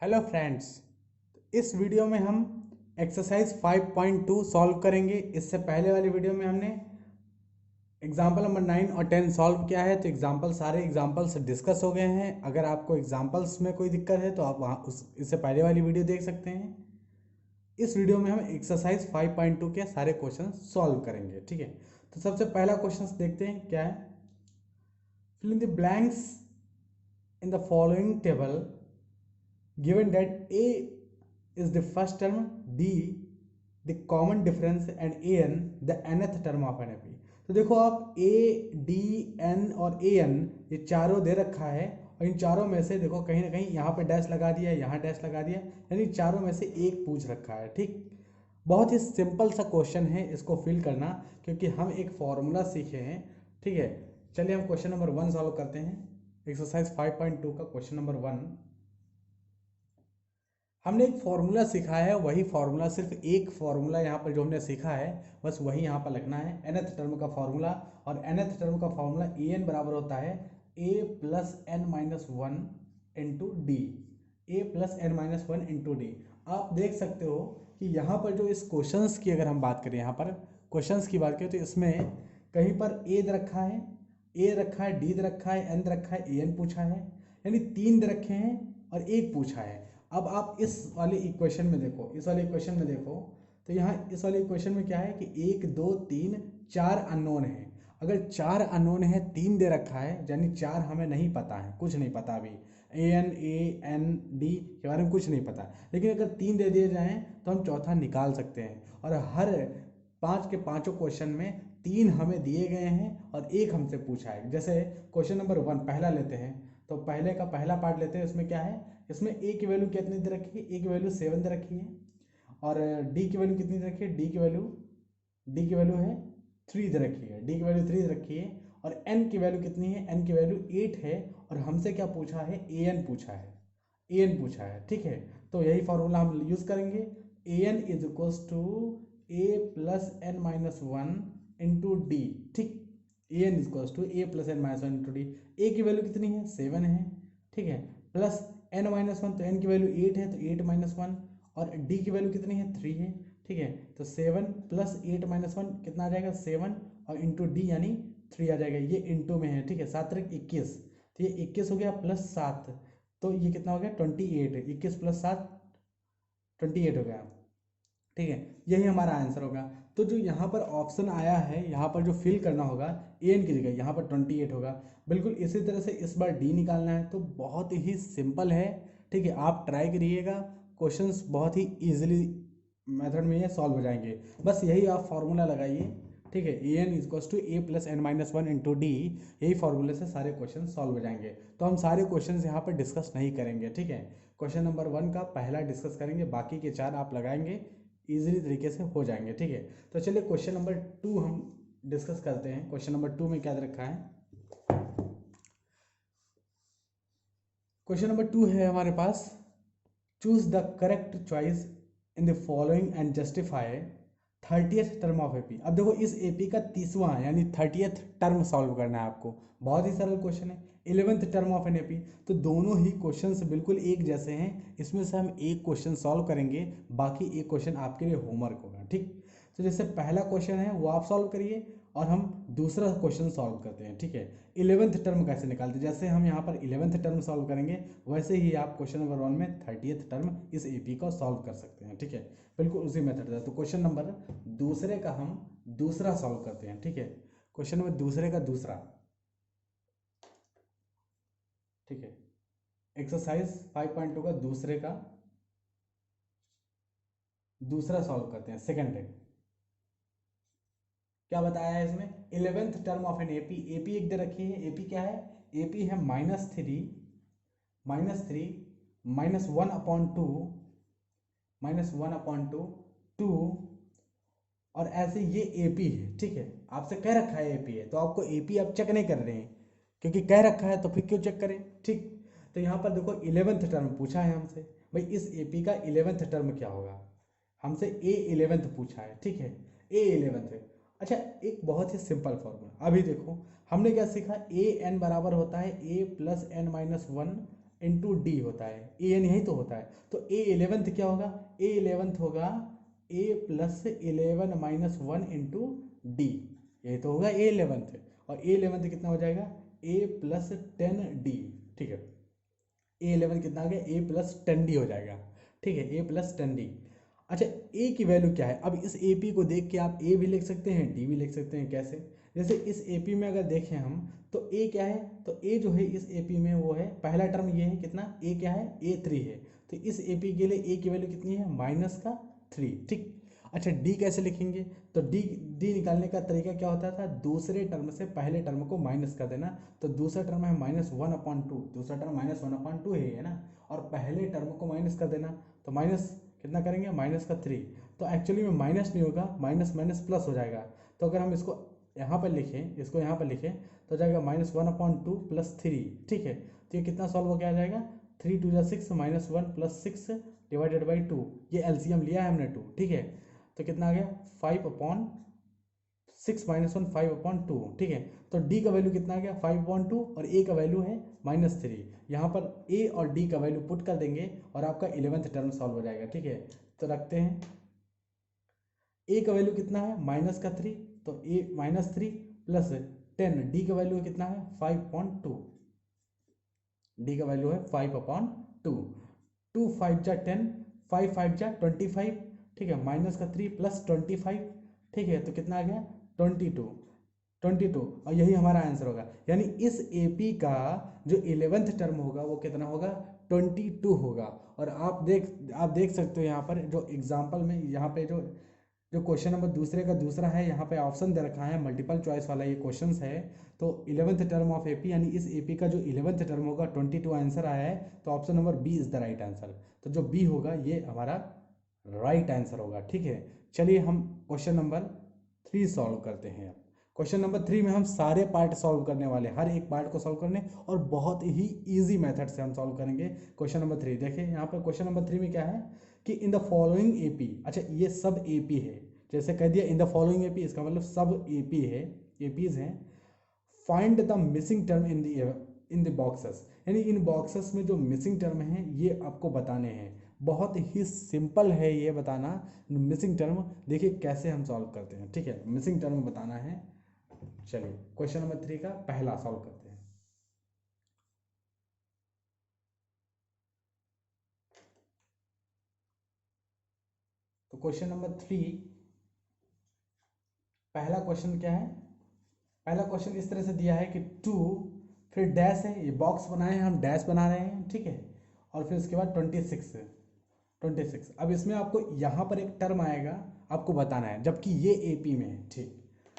Hello friends, इस video में हम एक्सरसाइज 5.2 सॉल्व करेंगे। इससे पहले वाली वीडियो में हमने एग्जाम्पल नंबर 9 और 10 सॉल्व किया है, तो सारे एग्जाम्पल्स डिस्कस हो गए हैं। अगर आपको एग्जाम्पल्स में कोई दिक्कत है तो आप वहाँ इससे पहले वाली वीडियो देख सकते हैं। इस वीडियो में हम एक्सरसाइज 5.2 के सारे क्वेश्चन सॉल्व करेंगे। ठीक है, तो सबसे पहला क्वेश्चन देखते हैं क्या है। Fill in the blanks in the following table given that A is the first term, D the common difference and an the nth term of an AP। तो देखो आप A, D, N और AN ये चारों दे रखा है और इन चारों में से देखो कहीं ना कहीं यहाँ पे डैश लगा दिया, यहाँ डैश लगा दिया, यानी चारों में से एक पूछ रखा है। ठीक, बहुत ही सिंपल सा क्वेश्चन है इसको फिल करना, क्योंकि हम एक फॉर्मूला सीखे हैं। ठीक है, चलिए हम क्वेश्चन नंबर 1 सॉल्व करते हैं। एक्सरसाइज 5.2 का क्वेश्चन नंबर 1। हमने एक फॉर्मूला सीखा है, वही फॉर्मूला, सिर्फ एक फॉर्मूला यहाँ पर जो हमने सीखा है बस वही यहाँ पर लिखना है। nth टर्म का फॉर्मूला, और nth टर्म का फॉर्मूला an बराबर होता है a plus n minus one into d. A plus n minus one into d. आप देख सकते हो कि यहाँ पर जो इस क्वेश्चंस की अगर हम बात करें, यहाँ पर क्वेश्चंस की बात करें तो इसमें कहीं पर a दे रखा है, a रखा है, d दे रखा है, n दे रखा है, an पूछा है, यानी 3 दे रखे हैं और 1 पूछा है। अब आप इस वाले इक्वेशन में देखो, इस वाले इक्वेशन में देखो, तो यहाँ इस वाले इक्वेशन में क्या है कि 1 2 3 4 अननोन है। अगर 4 अननोन है, 3 दे रखा है, यानी 4 हमें नहीं पता है, कुछ नहीं पता अभी। AN, AN, D के बारे में कुछ नहीं पता, लेकिन अगर 3 दे दिए जाएँ तो हम चौथा निकाल सकते हैं। और हर 5 के पाँचों क्वेश्चन में 3 हमें दिए गए हैं और 1 हमसे पूछा है। जैसे क्वेश्चन नंबर 1 पहला लेते हैं, तो पहले का पहला पार्ट लेते हैं। इसमें क्या है, इसमें a की वैल्यू कितनी दे रखी है, a की वैल्यू 7 दे रखी है, और d की वैल्यू कितनी दे रखी है, d की वैल्यू है 3 दे रखी है, d की वैल्यू 3 दे रखी है, और n की वैल्यू कितनी है, n की वैल्यू 8 है, और हमसे क्या पूछा है, an पूछा है, an पूछा है। ठीक है, तो यही फॉर्मूला हम यूज करेंगे। an is equals to a plus n minus one into d. ठीक, an is equals to a plus n minus one into d. a की वैल्यू कितनी है, 7 है। ठीक है, प्लस n माइनस वन, तो n की वैल्यू 8 है, तो 8 माइनस वन, और d की वैल्यू कितनी है, 3 है। ठीक है, तो 7 प्लस 8 माइनस वन कितना आ जाएगा, 7, और इंटू डी यानी 3 आ जाएगा। ये इंटू में है। ठीक है, 7 3 21, तो ये 21 हो गया, प्लस 7, तो ये कितना हो गया, 28। 21 प्लस 7 28 हो गया। ठीक है, यही हमारा आंसर होगा। तो जो यहाँ पर ऑप्शन आया है, यहाँ पर जो फिल करना होगा an की जगह, यहाँ पर 28 होगा। बिल्कुल इसी तरह से इस बार d निकालना है, तो बहुत ही सिंपल है। ठीक है, आप ट्राई करिएगा, क्वेश्चंस बहुत ही इजीली मेथड में ये सॉल्व हो जाएंगे। बस यही आप फार्मूला लगाइए। ठीक है, an equals to a plus n minus one into d, यही फार्मूले से सारे क्वेश्चन सॉल्व हो जाएंगे। तो हम सारे क्वेश्चन यहाँ पर डिस्कस नहीं करेंगे। ठीक है, क्वेश्चन नंबर 1 का पहला डिस्कस करेंगे, बाकी के 4 आप लगाएंगे, इजीली तरीके से हो जाएंगे। ठीक है, तो चलिए क्वेश्चन नंबर 2 हम डिस्कस करते हैं। क्वेश्चन नंबर 2 में क्या दे रखा है, क्वेश्चन नंबर 2 है हमारे पास, choose the correct choice in the following and justify 30th term of AP. अब देखो इस एपी का 30वां यानी 30th टर्म सॉल्व करना है आपको। बहुत ही सरल क्वेश्चन है, 11th term of an AP. तो दोनों ही क्वेश्चंस बिल्कुल एक जैसे हैं, इसमें से हम एक क्वेश्चन सॉल्व करेंगे, बाकी एक क्वेश्चन आपके लिए होमवर्क होगा। ठीक, तो जैसे पहला क्वेश्चन है वो आप सॉल्व करिए और हम दूसरा क्वेश्चन सॉल्व करते हैं। ठीक है, 11th टर्म कैसे निकालते हैं, जैसे हम यहाँ पर 11th टर्म सॉल्व करेंगे वैसे ही आप क्वेश्चन नंबर 1 में 30th टर्म इस एपी को सॉल्व कर सकते हैं। ठीक है, बिल्कुल उसी मेथड से। तो क्वेश्चन नंबर दूसरे का हम दूसरा सॉल्व करते हैं। ठीक है, क्वेश्चन नंबर दूसरे का दूसरा। ठीक है, एक्सरसाइज 5.2 का दूसरे का दूसरा सॉल्व करते हैं, सेकंड है। क्या बताया है इसमें, 11th term of an AP. AP एक दे रखी है, एपी क्या है, एपी है -3 minus one upon two two, और ऐसे ये एपी है। ठीक है, आपसे कह रखा है एपी है, तो आपको एपी आप चेक नहीं कर रहे हैं, क्योंकि कह रखा है तो फिर क्यों चेक करें। ठीक, तो यहाँ पर देखो 11th टर्म पूछा है हमसे, भाई इस एपी का 11th टर्म क्या होगा, हमसे ए 11th पूछा है। ठीक है, ए 11th है। अच्छा, एक बहुत ही सिंपल फॉर्मूला अभी देखो, हमने क्या सीखा, ए एन बराबर होता है a plus n minus one into d होता है, ए एन यही तो होता है। तो ए इलेवेंथ क्या होगा, ए इलेवेंथ होगा ए प्लस 11 माइनस 1 इंटू डी, यही तो होगा ए इलेवेंथ। और ए इलेवेंथ कितना हो जाएगा, ए प्लस 10 डी। ठीक है, ए इलेवन कितना आ गया, ए प्लस 10 डी हो जाएगा। ठीक है, ए प्लस 10 डी। अच्छा, ए की वैल्यू क्या है, अब इस ए पी को देख के आप ए भी लिख सकते हैं, डी भी लिख सकते हैं। कैसे, जैसे इस ए पी में अगर देखें हम तो ए क्या है, तो ए जो है इस ए पी में वो है, पहला टर्म ये है कितना, ए क्या है, ए3 है। तो इस ए पी के लिए ए की वैल्यू कितनी है, -3। ठीक। अच्छा, डी कैसे लिखेंगे, तो डी डी निकालने का तरीका क्या होता था, दूसरे टर्म से पहले टर्म को माइनस कर देना। तो दूसरा टर्म है -1/2, दूसरा टर्म -1/2 है ना, और पहले टर्म को माइनस कर देना। तो माइनस कितना करेंगे, -3। तो एक्चुअली में माइनस नहीं होगा, माइनस माइनस प्लस हो जाएगा। तो अगर हम इसको यहाँ पर लिखें, इसको यहाँ पर लिखें तो जाएगा -1/2 + 3। ठीक है, तो ये कितना सॉल्व हो गया आ जाएगा, 3 × 2 = 6 -1 + 6 / 2। ये एलसीएम लिया है हमने 2। ठीक है, तो कितना आ गया, 5/6 - 1 5/2। ठीक है, तो डी का वैल्यू कितना आ गया, 5/2, और ए का वैल्यू है -3। यहाँ पर ए और डी का वैल्यू पुट कर देंगे और आपका 11th टर्म सॉल्व हो जाएगा। ठीक है, तो रखते हैं, ए का वैल्यू कितना है, -3, तो ए -3 + 10, डी का वैल्यू कितना है, 5/2। डी का वैल्यू है 5/2। 2 5 जा 10, 5 5 जा 25। ठीक है, -3 + 25। ठीक है, तो कितना आ गया, 22। और यही हमारा आंसर होगा। यानी इस एपी का जो 11th टर्म होगा वो कितना होगा, 22 होगा। और आप देख सकते हो यहाँ पर जो एग्जाम्पल में, यहाँ पे जो जो क्वेश्चन नंबर दूसरे का दूसरा है, यहाँ पे ऑप्शन दे रखा है, मल्टीपल चॉइस वाला ये क्वेश्चन है। तो 11th टर्म ऑफ एपी, यानी इस एपी का जो 11th टर्म होगा 22 आंसर आया है। तो option number B is the right answer. तो जो बी होगा ये हमारा राइट आंसर होगा। ठीक है, चलिए हम क्वेश्चन नंबर 3 सॉल्व करते हैं। अब क्वेश्चन नंबर 3 में हम सारे पार्ट सॉल्व करने वाले, हर एक पार्ट को सॉल्व करने, और बहुत ही ईजी मेथड से हम सॉल्व करेंगे। क्वेश्चन नंबर 3 देखिए, यहाँ पर क्वेश्चन नंबर 3 में क्या है कि इन द फॉलोइंग एपी, अच्छा ये सब एपी है, जैसे कह दिया इन द फॉलोइंग एपी, इसका मतलब सब एपी है, एपीज हैं। Find the missing term in the boxes, यानी इन बॉक्सेस में जो मिसिंग टर्म है ये आपको बताने हैं। बहुत ही सिंपल है ये बताना मिसिंग टर्म। देखिए कैसे हम सॉल्व करते हैं। ठीक है, मिसिंग टर्म बताना है। चलिए क्वेश्चन नंबर 3 का पहला सॉल्व करते हैं। तो क्वेश्चन नंबर 3, पहला क्वेश्चन क्या है, पहला क्वेश्चन इस तरह से दिया है कि 2, फिर डैश है, ये बॉक्स बनाए हैं हम, डैश बना रहे हैं। ठीक है, और फिर उसके बाद 26। अब इसमें आपको यहाँ पर एक टर्म आएगा, आपको बताना है, जबकि ये एपी में है। ठीक,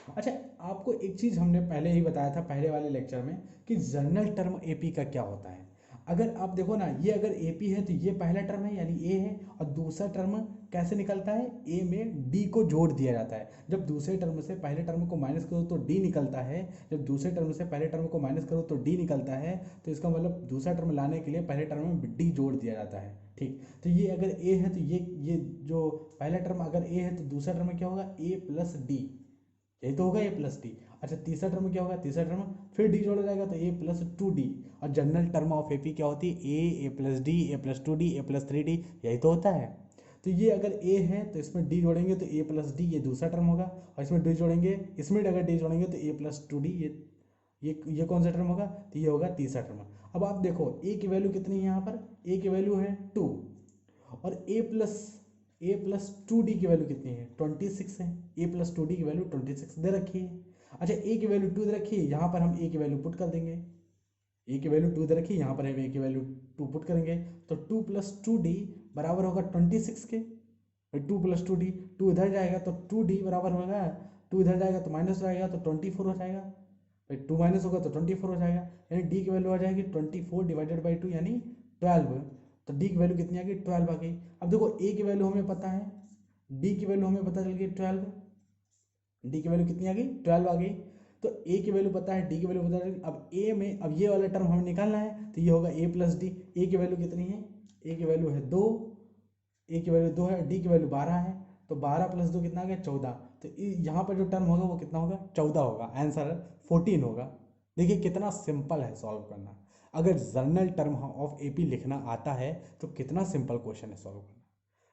अच्छा आपको एक चीज़ हमने पहले ही बताया था पहले वाले लेक्चर में कि जनरल टर्म एपी का क्या होता है। अगर आप देखो ना, ये अगर एपी है तो ये पहला टर्म है यानी ए है, और दूसरा टर्म कैसे निकलता है, ए में डी को जोड़ दिया जाता है। जब दूसरे टर्म से पहले टर्म को माइनस करो तो डी निकलता है, जब दूसरे टर्म से पहले टर्म को माइनस करो तो डी निकलता है। तो इसका मतलब दूसरा टर्म लाने के लिए पहले टर्म में डी जोड़ दिया जाता है। ठीक, तो ये अगर ए है तो ये जो पहला टर्म अगर ए है तो दूसरा टर्म क्या होगा, ए प्लस डी, यही तो होगा ए प्लस डी। अच्छा तीसरा टर्म क्या होगा, तीसरा टर्म फिर डी जोड़ा जाएगा तो ए प्लस 2d। और जनरल टर्म ऑफ एपी क्या होती है, a plus D, a plus 2d, A plus 3d, यही तो होता है। तो ये अगर ए है तो इसमें डी जोड़ेंगे तो ए प्लस डी, ये दूसरा टर्म होगा। और इसमें डी जोड़ेंगे, इसमें अगर डी जोड़ेंगे तो ए प्लस 2d, ये कौन सा टर्म होगा, तो ये होगा तीसरा टर्म। अब आप देखो ए की वैल्यू कितनी है, यहाँ पर ए की वैल्यू है 2, और ए प्लस 2d की वैल्यू कितनी है, 26 है। ए प्लस 2d की वैल्यू 26 दे रखी है। अच्छा ए की वैल्यू 2 दे रखी है, यहाँ पर हम ए की वैल्यू पुट कर देंगे। ए की वैल्यू 2 दे रखी है, यहाँ पर हम ए की वैल्यू 2 पुट करेंगे। तो 2 + 2d बराबर होगा 26 के। 2 + 2d, 2 इधर जाएगा तो 2d बराबर होगा, 2 इधर जाएगा तो माइनस हो जाएगा तो 24 हो जाएगा। भाई 2 माइनस होगा तो 24 हो जाएगा, यानी डी की वैल्यू आ जाएगी 24 डिवाइडेड बाई 2 यानी 12। तो डी की वैल्यू कितनी आ गई, 12 आ गई। अब देखो ए की वैल्यू हमें पता है, डी की वैल्यू हमें पता चल गई 12, डी की वैल्यू कितनी आ गई, 12 आ गई। तो ए की वैल्यू पता है, डी की वैल्यू पता है। अब ए में अब ये वाला टर्म हमें निकालना है, तो ये होगा ए प्लस डी। ए की वैल्यू कितनी है, ए की वैल्यू है 2, ए की वैल्यू 2 है, डी की वैल्यू 12 है। तो 12 + 2 कितना आ गया, 14। तो यहाँ पर जो टर्म होगा वो कितना होगा, 14 होगा। आंसर 14 होगा। देखिए कितना सिंपल है सॉल्व करना। अगर जर्नल टर्म ऑफ एपी लिखना आता है तो कितना सिंपल क्वेश्चन है सॉल्व करना।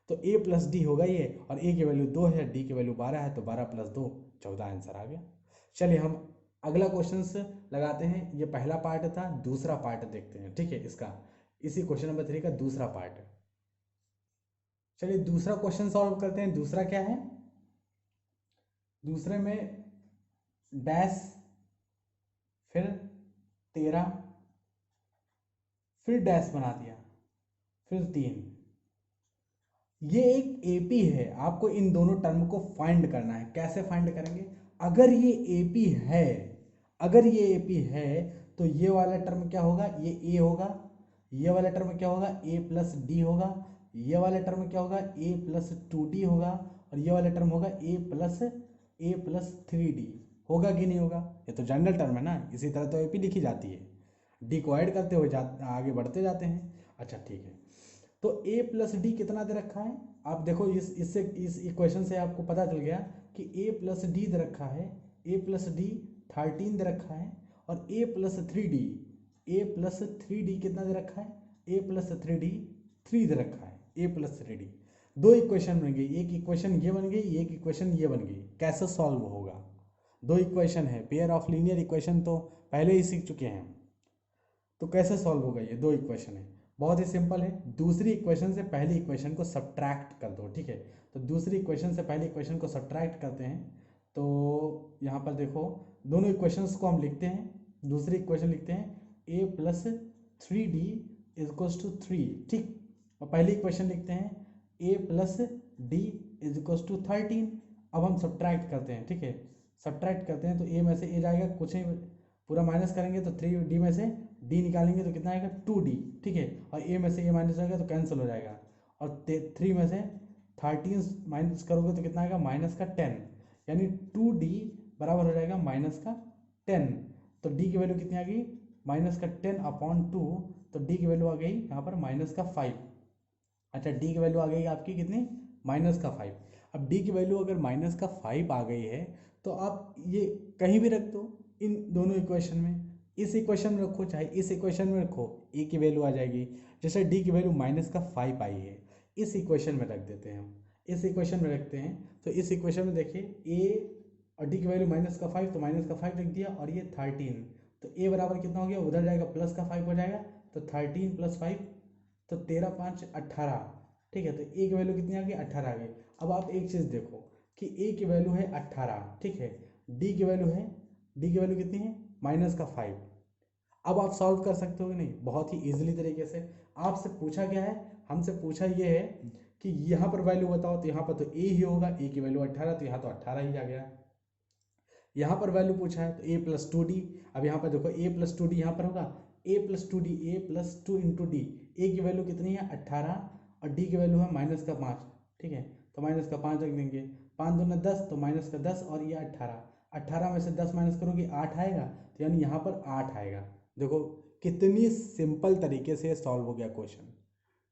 तो ए प्लस डी होगा ये, और ए की वैल्यू 2 है, डी की वैल्यू 12 है, तो 12 प्लस 2 14 आंसर आ गया। चलिए हम अगला क्वेश्चन लगाते हैं। ये पहला पार्ट था, दूसरा पार्ट देखते हैं, ठीक है, इसका इसी क्वेश्चन नंबर 3 का दूसरा पार्ट। चलिए दूसरा क्वेश्चन सॉल्व करते हैं। दूसरा क्या है, दूसरे में डैश, फिर 13, फिर डैश बना दिया, फिर 3। ये एक एपी है, आपको इन दोनों टर्म को फाइंड करना है। कैसे फाइंड करेंगे, अगर ये एपी है, अगर ये एपी है तो ये वाला टर्म क्या होगा, ये ए होगा, ये वाला टर्म क्या होगा, ए प्लस डी होगा, ये वाला टर्म क्या होगा, ए प्लस 2डी होगा, और ये वाला टर्म होगा ए प्लस 3डी। होगा कि नहीं होगा, ये तो जनरल टर्म है ना, इसी तरह तो एपी लिखी जाती है, डी को ऐड करते हुए आगे बढ़ते जाते हैं। अच्छा ठीक है, तो a प्लस डी कितना दे रखा है, आप देखो इस इक्वेशन से आपको पता चल गया कि a प्लस डी दे रखा है, a प्लस डी 13 दे रखा है, और a प्लस थ्री डी कितना दे रखा है, a प्लस 3d 3 दे रखा है, a प्लस 3d। दो इक्वेशन बन गई, एक इक्वेशन ये बन गई, एक इक्वेशन ये बन गई। कैसे सॉल्व होगा, दो इक्वेशन है, पेयर ऑफ लीनियर इक्वेशन तो पहले ही सीख चुके हैं, तो कैसे सॉल्व होगा, ये दो इक्वेशन है, बहुत ही सिंपल है। दूसरी इक्वेशन से पहली इक्वेशन को सब्ट्रैक्ट कर दो, ठीक है। तो दूसरी इक्वेशन से पहली इक्वेशन को सब्ट्रैक्ट करते हैं, तो यहाँ पर देखो दोनों इक्वेशंस को हम लिखते हैं। दूसरी इक्वेशन लिखते हैं a plus 3d equals to 3, ठीक। और पहली इक्वेशन लिखते हैं a plus d is equals to 13। अब हम सब्ट्रैक्ट करते हैं, ठीक है, सब्ट्रैक्ट करते हैं तो a में से a जाएगा, कुछ नहीं, पूरा माइनस करेंगे तो 3d में से d निकालेंगे तो कितना आएगा 2d, ठीक है, और a में से a माइनस होगा तो कैंसिल हो जाएगा, और 3 में से 13 माइनस करोगे तो कितना आएगा माइनस का 10, यानी 2d बराबर हो जाएगा माइनस का 10। तो d की वैल्यू कितनी आ गई, माइनस का 10/2, तो d की वैल्यू आ गई यहाँ पर माइनस का 5। अच्छा d की वैल्यू आ गई आपकी कितनी, माइनस का 5। अब d की वैल्यू अगर माइनस का 5 आ गई है तो आप ये कहीं भी रख दो इन दोनों इक्वेशन में, इस इक्वेशन में रखो चाहे इस इक्वेशन में रखो, ए की वैल्यू आ जाएगी। जैसे डी की वैल्यू माइनस का 5 आई है, इस इक्वेशन में रख देते हैं हम, इस इक्वेशन में रखते हैं। तो इस इक्वेशन में देखिए ए और डी की वैल्यू माइनस का 5, तो माइनस का 5 लिख दिया, और ये 13, तो ए बराबर कितना हो गया, उधर जाएगा प्लस का 5 हो जाएगा, तो 13 प्लस 5, तो 13 5 18, ठीक है। तो ए की वैल्यू कितनी आ गई, 18 आ गई। अब आप एक चीज़ देखो कि ए की वैल्यू है 18, ठीक है, डी की वैल्यू कितनी है, माइनस का 5। अब आप सॉल्व कर सकते हो कि नहीं, बहुत ही इजीली तरीके से। आपसे पूछा क्या है, हमसे पूछा ये है कि यहाँ पर वैल्यू बताओ, तो यहाँ पर तो ए ही होगा, ए की वैल्यू 18, तो यहाँ तो 18 ही आ गया। यहाँ पर वैल्यू पूछा है तो a प्लस 2d, अब यहाँ पर देखो a प्लस 2d यहाँ पर होगा, a plus 2d, a plus 2 into d, a की वैल्यू कितनी है 18, और d की वैल्यू है माइनस का 5, ठीक है, तो माइनस का 5 रख देंगे, 5 दूना 10, तो माइनस का 10, और ये 18 में से 10 माइनस करोगे 8 आएगा, तो यानी यहाँ पर 8 आएगा। देखो कितनी सिंपल तरीके से सॉल्व हो गया क्वेश्चन,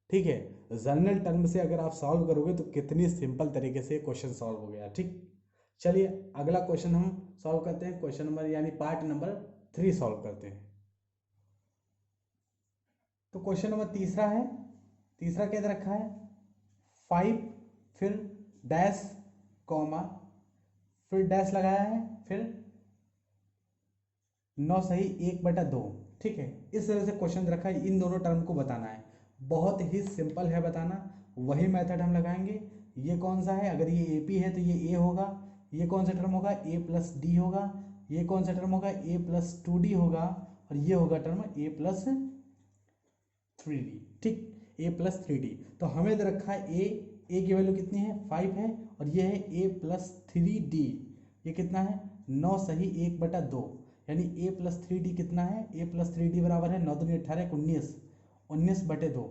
ठीक है। जनरल टर्म से अगर आप सॉल्व करोगे तो कितनी सिंपल तरीके से क्वेश्चन सॉल्व हो गया, ठीक। चलिए अगला क्वेश्चन हम सॉल्व करते हैं, क्वेश्चन नंबर यानी पार्ट नंबर 3 सॉल्व करते हैं। तो क्वेश्चन नंबर तीसरा है, तीसरा क्या दे रखा है, 5 फिर डैश कॉमा, फिर डैश लगाया है, फिर 9 सही 1/2, ठीक है। इस तरह से क्वेश्चन दे रखा है, इन दोनों टर्म को बताना है, बहुत ही सिंपल है बताना, वही मेथड हम लगाएंगे। ये कौन सा है, अगर ये ए पी है तो ये ए होगा, ये कौन सा टर्म होगा, ए प्लस डी होगा, ये कौन सा टर्म होगा, ए प्लस 2d होगा, और ये होगा टर्म ए प्लस 3d, ठीक, ए प्लस 3d। तो हमें दे रखा है ए की वैल्यू कितनी है 5 है, और ये है ए प्लस 3d, ये कितना है 9 सही 1/2, यानी ए प्लस 3d कितना है, ए प्लस 3d बराबर है 9 दूनी 18 19, 19/2,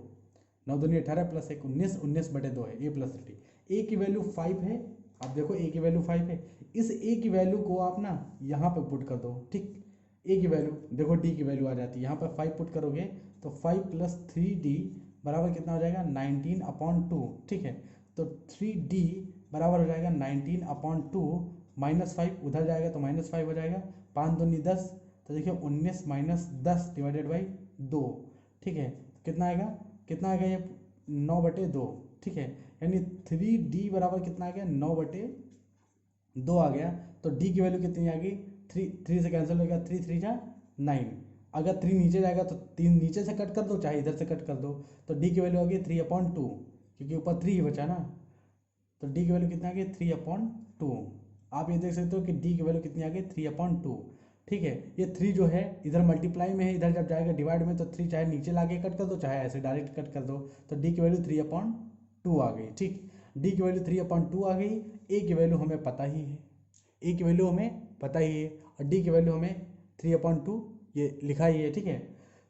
9 दूनी 18 प्लस 1 19, 19/2 है ए प्लस 3d। ए की वैल्यू 5 है, आप देखो ए की वैल्यू 5 है, इस ए की वैल्यू को आप ना यहाँ पर पुट कर दो, ठीक। ए की वैल्यू देखो डी की वैल्यू आ जाती है, यहाँ पर 5 पुट करोगे तो 5 प्लस 3d बराबर कितना हो जाएगा 19/2, ठीक है। तो 3d बराबर हो जाएगा 19/2, -5 उधर जाएगा तो -5 हो जाएगा, 5 दूनी 10, तो देखिए 19 - 10 डिवाइडेड बाई 2, ठीक है। कितना आएगा ये 9/2, ठीक है। यानी 3D बराबर कितना आ गया 9/2 आ गया। तो डी की वैल्यू कितनी आ गई, 3 से कैंसिल हो गया, 3 3 जा 9। अगर 3 नीचे जाएगा तो 3 नीचे से कट कर दो, चाहे इधर से कट कर दो। तो डी की वैल्यू आ गई 3/2, क्योंकि ऊपर 3 ही बचा ना। तो डी की वैल्यू कितना आ गई 3/2। आप ये देख सकते हो कि डी की वैल्यू कितनी आ गई 3/2, ठीक है। ये 3 जो है इधर मल्टीप्लाई में है, इधर जब जाएगा डिवाइड में तो 3 चाहे नीचे लाके कट कर दो, चाहे ऐसे डायरेक्ट कट कर दो। तो डी की वैल्यू 3/2 आ गई, ठीक। डी की वैल्यू 3/2 आ गई। ए की वैल्यू हमें पता ही है, ए की वैल्यू हमें पता ही है, और डी की वैल्यू हमें 3/2 ये लिखा ही है, ठीक है।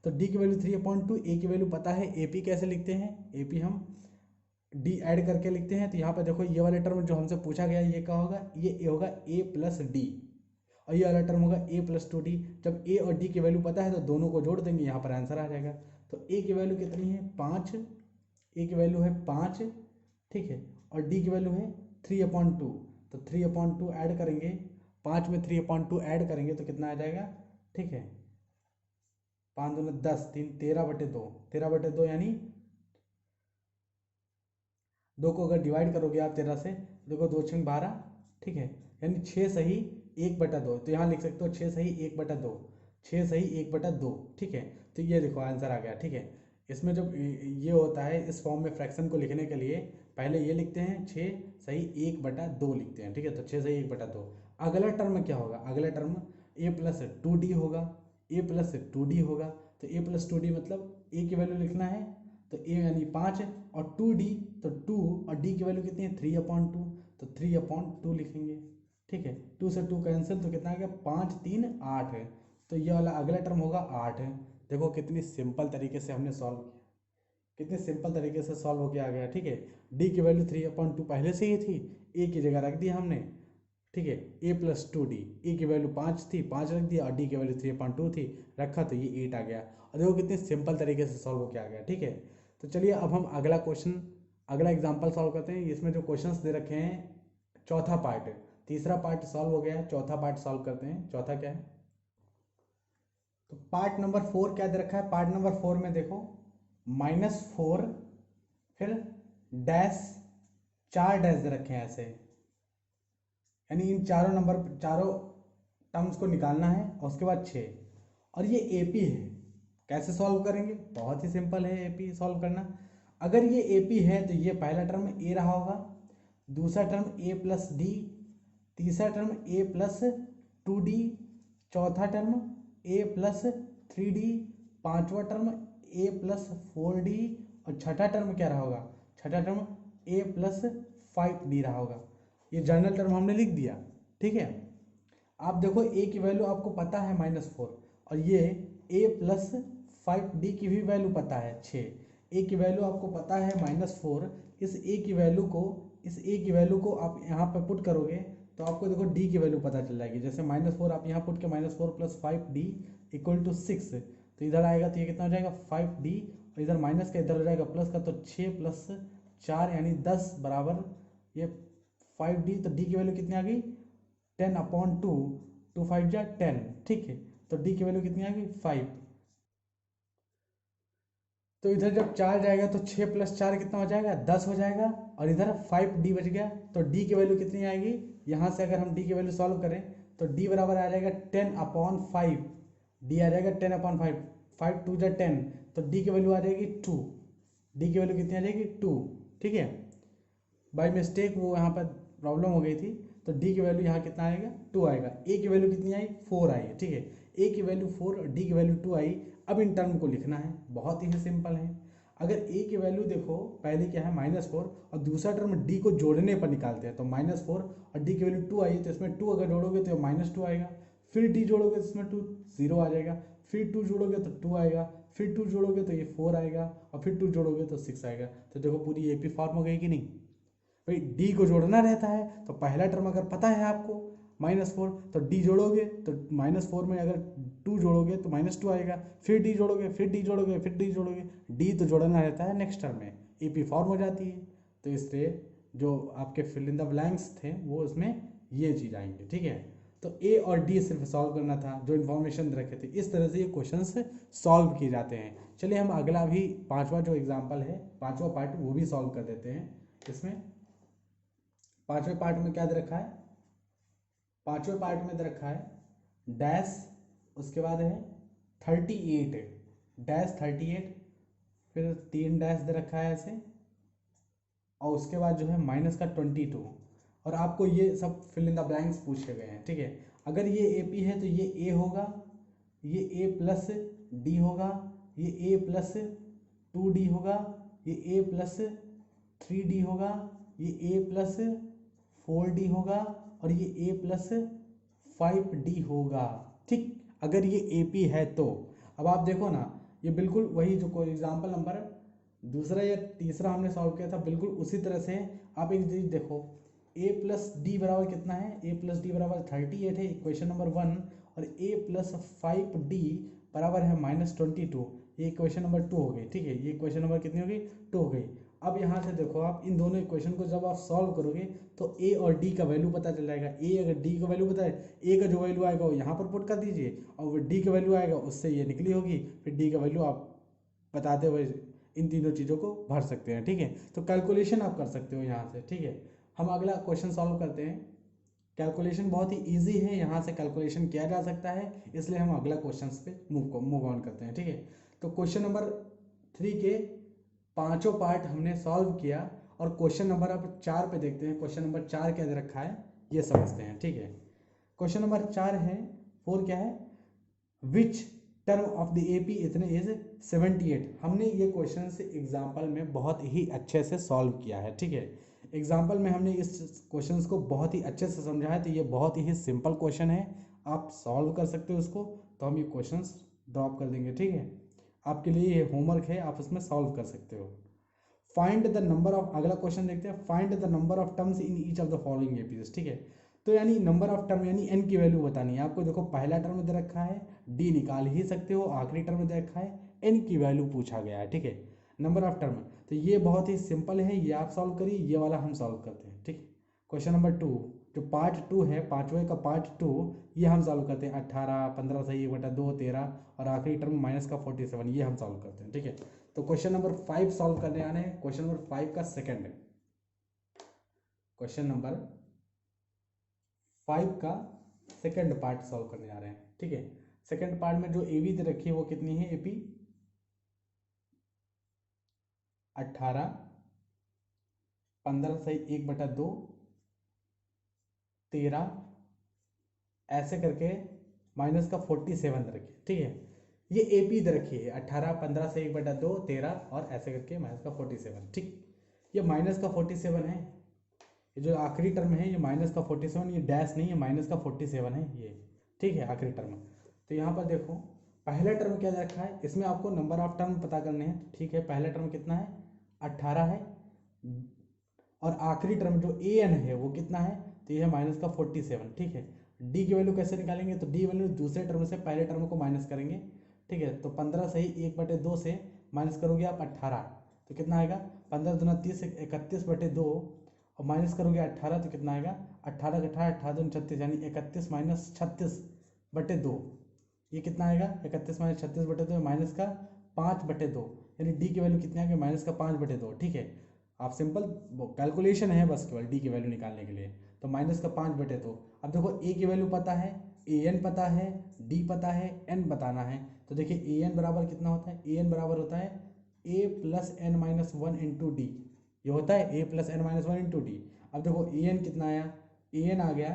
तो डी की वैल्यू 3/2, ए की वैल्यू पता है। ए पी कैसे लिखते हैं, ए पी हम डी ऐड करके लिखते हैं। तो यहाँ पे देखो ये वाले टर्म जो हमसे पूछा गया ये क्या होगा, ये होगा ए प्लस डी, और ये वाला टर्म होगा ए प्लस 2d। जब ए और डी की वैल्यू पता है तो दोनों को जोड़ देंगे, यहाँ पर आंसर आ जाएगा। तो ए की वैल्यू कितनी है 5, ए की वैल्यू है 5, ठीक है। और डी की वैल्यू है 3/2। तो 3/2 ऐड करेंगे, 5 में 3/2 ऐड करेंगे तो कितना आ जाएगा, ठीक है। 5 दूनी 10, 3 13/2, 13/2 यानी 2 को अगर डिवाइड करोगे आप 13 से, देखो 2 6 12, ठीक है। यानी 6 सही 1/2। तो यहाँ लिख सकते हो 6 सही 1/2, 6 सही 1/2, ठीक है। तो ये देखो आंसर आ गया, ठीक है। इसमें जब ये होता है इस फॉर्म में फ्रैक्शन को लिखने के लिए पहले ये लिखते हैं 6 सही 1/2 लिखते हैं, ठीक है। तो 6 सही 1/2। अगला टर्म क्या होगा, अगला टर्म ए प्लस 2d होगा, ए प्लस 2d होगा। तो ए प्लस 2d मतलब ए की वैल्यू लिखना है, तो ए यानी 5 और 2d, तो 2 और d की वैल्यू कितनी है 3/2, तो 3/2 लिखेंगे, ठीक है। 2 से 2 कैंसिल, तो कितना आ गया 5 3 8 है। तो ये वाला अगला टर्म होगा 8 है। देखो कितनी सिंपल तरीके से हमने सॉल्व किया, कितने सिंपल तरीके से सॉल्व होके आ गया, ठीक है। डी की वैल्यू 3/2 पहले से ही थी, ए की जगह रख दिया हमने, ठीक है। ए प्लस 2d, ए की वैल्यू 5 थी, 5 रख दिया, और डी की वैल्यू 3/2 थी, रखा तो ये 8 आ गया। और देखो कितने सिंपल तरीके से सॉल्व होके आ गया, ठीक है। तो चलिए अब हम अगला क्वेश्चन, अगला एग्जाम्पल सॉल्व करते हैं। इसमें जो क्वेश्चंस दे रखे हैं, चौथा पार्ट, तीसरा पार्ट सॉल्व हो गया है, चौथा पार्ट सॉल्व करते हैं। चौथा क्या है, तो पार्ट नंबर 4 क्या दे रखा है। पार्ट नंबर 4 में देखो -4 फिर डैश 4 डैश दे रखे हैं ऐसे, यानी इन चारों टर्म्स को निकालना है, और उसके बाद 6। और ये एपी है, कैसे सॉल्व करेंगे, बहुत ही सिंपल है एपी सॉल्व करना। अगर ये एपी है तो ये पहला टर्म ए रहा होगा, दूसरा टर्म ए प्लस डी, तीसरा टर्म ए प्लस 2d, चौथा टर्म ए प्लस 3d, पांचवा टर्म ए प्लस 4d, और छठा टर्म क्या रहा होगा, छठा टर्म ए प्लस 5d रहा होगा। ये जनरल टर्म हमने लिख दिया, ठीक है। आप देखो ए की वैल्यू आपको पता है -4, और ये ए प्लस 5d की भी वैल्यू पता है 6। ए की वैल्यू आपको पता है -4, इस ए की वैल्यू को आप यहाँ पे पुट करोगे तो आपको देखो डी की वैल्यू पता चल जाएगी। जैसे -4 आप यहाँ पुट के -4 + 5d = 6, तो इधर आएगा तो ये कितना हो जाएगा 5d, और इधर माइनस का इधर हो जाएगा प्लस का, तो 6 + 4 यानी 10 बराबर ये 5d। तो डी की वैल्यू कितनी आ गई 10/2, 2 5 जा 10, ठीक है। तो डी की वैल्यू कितनी आ गई 5। तो इधर जब 4 जाएगा तो 6 + 4 कितना हो जाएगा 10 हो जाएगा, और इधर 5d बच गया। तो डी की वैल्यू कितनी आएगी, यहाँ से अगर हम डी की वैल्यू सॉल्व करें तो डी बराबर आ जाएगा 10/5, डी आ जाएगा 10/5, 5 2 जा 10, तो डी की वैल्यू आ जाएगी 2। डी की वैल्यू कितनी आ जाएगी 2, ठीक है। बाई मिस्टेक वो यहाँ पर प्रॉब्लम हो गई थी, तो डी की वैल्यू यहाँ कितना आएगा 2 आएगा। ए की वैल्यू कितनी आई 4 आई, ठीक है। ए की वैल्यू 4 और डी की वैल्यू 2 आई। अब इन टर्म को लिखना है, बहुत ही सिंपल है। अगर ए की वैल्यू देखो पहले क्या है -4, और दूसरा टर्म डी को जोड़ने पर निकालते हैं, तो -4 और डी की वैल्यू 2 आई, तो इसमें 2 अगर जोड़ोगे तो -2 आएगा, फिर डी जोड़ोगे तो इसमें 2 0 आ जाएगा, फिर 2 जोड़ोगे तो 2 आएगा, फिर 2 जोड़ोगे तो ये 4 आएगा, और फिर 2 जोड़ोगे तो 6 आएगा। तो देखो पूरी एपी फॉर्म हो गई कि नहीं। भाई डी को जोड़ना रहता है, तो पहला टर्म अगर पता है आपको -4, तो डी जोड़ोगे तो -4 में अगर 2 जोड़ोगे तो -2 आएगा, फिर डी जोड़ोगे, फिर डी जोड़ोगे, फिर डी जोड़ोगे, डी तो जोड़ना रहता है नेक्स्ट टर्म में, एपी फॉर्म हो जाती है। तो इससे जो आपके फिल इन द ब्लैंक्स थे वो इसमें ये चीज़ आएंगे, ठीक है। तो ए और डी सिर्फ सॉल्व करना था, जो इन्फॉर्मेशन रखे थे। इस तरह से ये क्वेश्चंस सॉल्व किए जाते हैं। चलिए हम अगला भी पांचवा जो एग्जाम्पल है, पांचवा पार्ट, वो भी सॉल्व कर देते हैं। इसमें पांचवें पार्ट में क्या दे रखा है, पांचवें पार्ट में दे रखा है डैश, उसके बाद है 38 डैश 38, फिर 3 डैश दे रखा है ऐसे, और उसके बाद जो है माइनस का 22, और आपको ये सब फिल इन द ब्लैंक्स पूछे गए हैं, ठीक है। अगर ये ए पी है तो ये ए होगा, ये ए प्लस डी होगा, ये ए प्लस 2D होगा, ये ए प्लस 3D होगा, ये ए प्लस 4D होगा, और ये ए प्लस 5D होगा, ठीक। अगर ये ए पी है तो अब आप देखो ना, ये बिल्कुल वही जो कोई एग्जाम्पल नंबर दूसरा या तीसरा हमने सॉल्व किया था, बिल्कुल उसी तरह से आप एक चीज देखो, ए प्लस डी बराबर कितना है, ए प्लस डी बराबर 38 है, इक्वेशन नंबर 1, और ए प्लस 5D बराबर है -22, ये इक्वेशन नंबर 2 हो गई, ठीक है। ये इक्वेशन नंबर कितनी हो गई, 2 हो गई। अब यहाँ से देखो आप इन दोनों इक्वेशन को जब आप सॉल्व करोगे तो ए और डी का वैल्यू पता चल जाएगा। ए अगर डी का वैल्यू पता है, ए का जो वैल्यू आएगा वो यहाँ पर पुट कर दीजिए, और वो डी का वैल्यू आएगा उससे ये निकली होगी, फिर डी का वैल्यू आप बताते हुए इन तीनों चीज़ों को भर सकते हैं, ठीक है। तो कैलकुलेशन आप कर सकते हो यहाँ से, ठीक है। हम अगला क्वेश्चन सॉल्व करते हैं। कैलकुलेशन बहुत ही इजी है, यहाँ से कैलकुलेशन किया जा सकता है, इसलिए हम अगला क्वेश्चन पे मूव ऑन करते हैं, ठीक है। तो क्वेश्चन नंबर 3 के पांचों पार्ट हमने सॉल्व किया, और क्वेश्चन नंबर अब 4 पे देखते हैं। क्वेश्चन नंबर 4 क्या दे रखा है ये समझते हैं, ठीक है। क्वेश्चन नंबर 4 है, 4 क्या है, which term of the AP इतने इज 78। हमने ये क्वेश्चन से एग्जाम्पल में बहुत ही अच्छे से सॉल्व किया है, ठीक है। एग्जाम्पल में हमने इस क्वेश्चन को बहुत ही अच्छे से समझा है, तो ये बहुत ही सिंपल क्वेश्चन है, आप सॉल्व कर सकते हो उसको। तो हम ये क्वेश्चन ड्रॉप कर देंगे, ठीक है। आपके लिए ये होमवर्क है, आप उसमें सॉल्व कर सकते हो। फाइंड द नंबर ऑफ, अगला क्वेश्चन देखते हैं, find the number of terms in each of the following APs, ठीक है। तो यानी नंबर ऑफ टर्म यानी एन की वैल्यू बतानी है आपको। देखो पहला टर्म दे रखा है, डी निकाल ही सकते हो, आखिरी टर्म दे रखा है, एन की वैल्यू पूछा गया है, ठीक है। नंबर ऑफ टर्म, तो ये बहुत ही सिंपल है, ये आप सॉल्व करिए, ये वाला हम सॉल्व करते हैं, ठीक है। क्वेश्चन नंबर 2, जो पार्ट 2 है, पांचवें का पार्ट 2, ये हम सॉल्व करते हैं। 18, 15 सही 1/2, 13, और आखिरी टर्म माइनस का 47, ये हम सॉल्व करते हैं, ठीक है। तो क्वेश्चन नंबर 5 सॉल्व करने आने हैं। क्वेश्चन नंबर 5 का सेकंड, क्वेश्चन नंबर 5 का सेकंड पार्ट सॉल्व करने जा रहे हैं, ठीक है। सेकंड पार्ट में जो एवी दे रखी है वो कितनी है, एपी 18, 15 सही 1/2, 13, ऐसे करके माइनस का 47 दे रखी है, ठीक है। ये एपी दे रखी है 18, 15 से 1/2, 13, और ऐसे करके माइनस का 47, ठीक। ये माइनस का 47 है, ये जो आखिरी टर्म है ये माइनस का 47, ये डैश नहीं है, माइनस का 47 है ये, ठीक है, आखिरी टर्म। तो यहाँ पर देखो पहला टर्म क्या रखा है, इसमें आपको नंबर ऑफ टर्म पता करने हैं, ठीक है। पहला टर्म कितना है, 18 है, और आखिरी टर्म जो ए एन है वो कितना है, तो ये है माइनस का 47, ठीक है। डी की वैल्यू कैसे निकालेंगे, तो डी वैल्यू दूसरे टर्म से पहले टर्म को माइनस करेंगे, ठीक है। तो 15 सही 1/2 से माइनस करोगे आप 18, तो कितना आएगा, 15 दूना 30, 31/2, और माइनस करोगे 18 तो कितना आएगा, 18 का 18, 18 दूनी 36, यानी 31 माइनस 36/2, ये कितना आएगा, 31 माइनस 36/2, माइनस का 5/2, यानी डी की वैल्यू कितनी आएगी, माइनस का 5/2, ठीक है। आप सिंपल कैलकुलेशन है बस केवल डी की वैल्यू निकालने के लिए, तो माइनस का 5/2। अब देखो ए की वैल्यू पता है, ए एन पता है, डी पता है, एन बताना है। तो देखिए ए एन बराबर कितना होता है, ए एन बराबर होता है a plus n minus 1 into d, ये होता है a plus n minus 1 into d. अब देखो ए एन कितना आया, ए एन आ गया,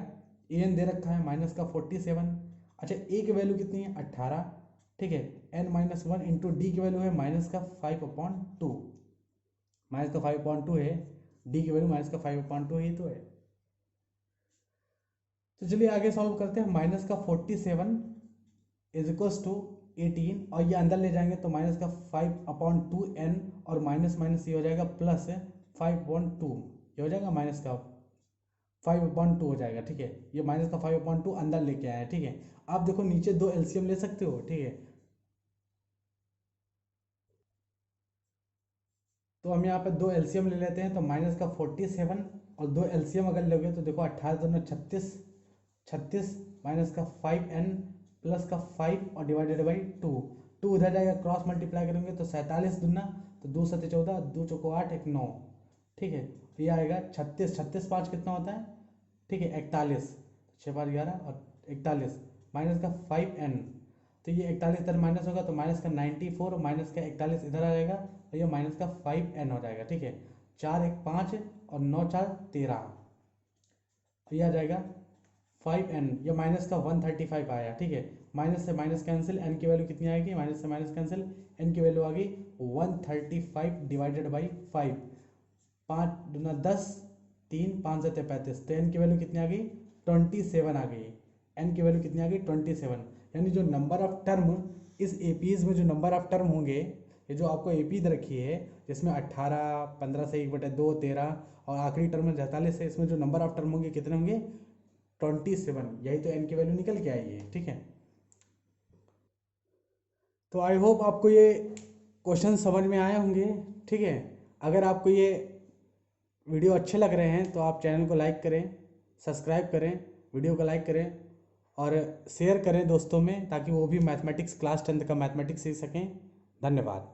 ए एन दे रखा है माइनस का 47। अच्छा ए की वैल्यू कितनी है, 18, ठीक है। एन माइनस 1 इंटू डी की वैल्यू है माइनस का 5/2, माइनस का 5/2 है, डी की वैल्यू माइनस का 5/2 ही तो है। तो चलिए आगे सॉल्व करते हैं। माइनस का 47 इज इक्वल्स टू 18, और ये अंदर ले जाएंगे तो माइनस का 5/2 एन, और माइनस माइनस ये हो जाएगा प्लस 5/2, ये हो जाएगा माइनस का 5/2 हो जाएगा, ठीक है। ये माइनस का 5/2 अंदर लेके आया है, ठीक है। आप देखो नीचे दो एलसीएम ले सकते हो, ठीक है। तो हम यहाँ पे दो एलसीएम ले लेते हैं, तो माइनस का 47, और दो एलसीएम अगर लोगे तो देखो 18 दूना 36, 36 माइनस का 5n प्लस का 5 और डिवाइडेड बाई 2। 2 इधर जाएगा, क्रॉस मल्टीप्लाई करेंगे तो 47 दूना तो 2 सत्ते 14, 2 चौको 8, 1 9। ठीक है, तो ये आएगा 36, 36 5 कितना होता है, ठीक है 41, 6 5 11 और 41 माइनस का 5n। तो ये 41 इधर माइनस होगा तो माइनस का 94, माइनस का 41 इधर आ जाएगा तो ये माइनस का 5n हो जाएगा। ठीक है, 4 1 5 और 9 4 13, ये आ जाएगा 5n, ये माइनस का 135 आया। ठीक है, माइनस से माइनस कैंसिल, n की वैल्यू कितनी आएगी, माइनस से माइनस कैंसिल, n की वैल्यू आ गई 135 डिवाइडेड बाई 5। 5 दूना 10, 3 5 7 35, तो n की वैल्यू कितनी आ गई 27 आ गई। n की वैल्यू कितनी आ गई 27। यानी जो नंबर ऑफ टर्म इस एपीज में जो नंबर ऑफ टर्म होंगे, ये जो आपको एपी रखी है जिसमें 18, 15 से 1/2, 13 और आखिरी टर्म में 43 है, इसमें जो नंबर ऑफ टर्म होंगे कितने होंगे 27। यही तो n की वैल्यू निकल के आई है। ठीक है, तो आई होप आपको ये क्वेश्चन समझ में आए होंगे। ठीक है, अगर आपको ये वीडियो अच्छे लग रहे हैं तो आप चैनल को लाइक करें, सब्सक्राइब करें, वीडियो को लाइक करें और शेयर करें दोस्तों में, ताकि वो भी मैथमेटिक्स क्लास 10 का मैथमेटिक्स सीख सकें। धन्यवाद।